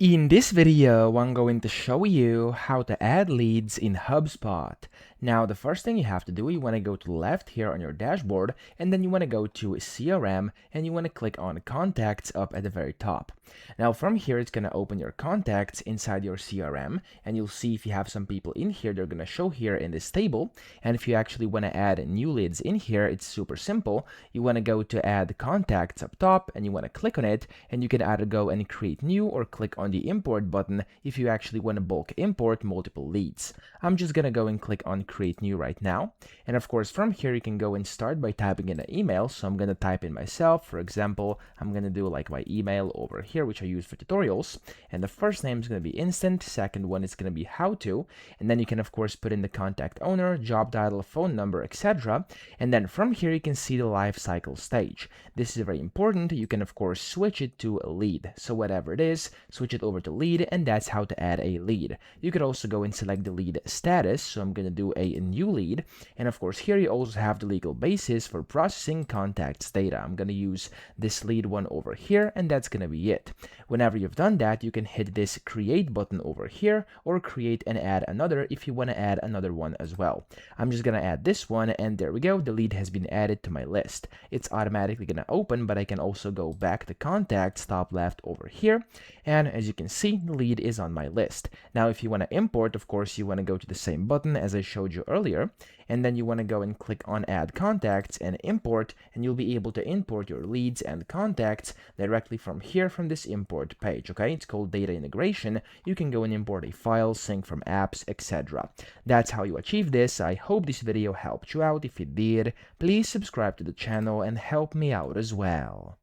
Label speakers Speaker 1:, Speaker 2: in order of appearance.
Speaker 1: In this video, I'm going to show you how to add leads in HubSpot. Now, the first thing you have to do, you want to go to the left here on your dashboard, and then you want to go to CRM, and you want to click on Contacts up at the very top. Now, from here, it's going to open your contacts inside your CRM, and you'll see if you have some people in here, they're going to show here in this table. And if you actually want to add new leads in here, it's super simple. You want to go to Add Contacts up top, and you want to click on it, and you can either go and create new or click on the import button if you actually want to bulk import multiple leads. I'm just gonna go and click on create new right now. And of course, from here you can go and start by typing in an email. So I'm gonna type in myself. For example, I'm gonna do like my email over here, which I use for tutorials. And the first name is gonna be instant. Second one is gonna be how to. And then you can of course put in the contact owner, job title, phone number, etc. And then from here you can see the life cycle stage. This is very important. You can of course switch it to a lead. So whatever it is, switch it over to lead, and that's how to add a lead. You could also go and select the lead status. So I'm going to do a new lead. And of course, here you also have the legal basis for processing contacts data. I'm going to use this lead one over here, and that's going to be it. Whenever you've done that, you can hit this create button over here, or create and add another if you want to add another one as well. I'm just going to add this one, and there we go. The lead has been added to my list. It's automatically going to open, but I can also go back to contacts, top left over here. And as you can see, the lead is on my list. Now, if you want to import, of course, you want to go to the same button as I showed you earlier, and then you want to go and click on Add Contacts and Import, and you'll be able to import your leads and contacts directly from here from this import page, okay? It's called Data Integration. You can go and import a file, sync from apps, etc. That's how you achieve this. I hope this video helped you out. If it did, please subscribe to the channel and help me out as well.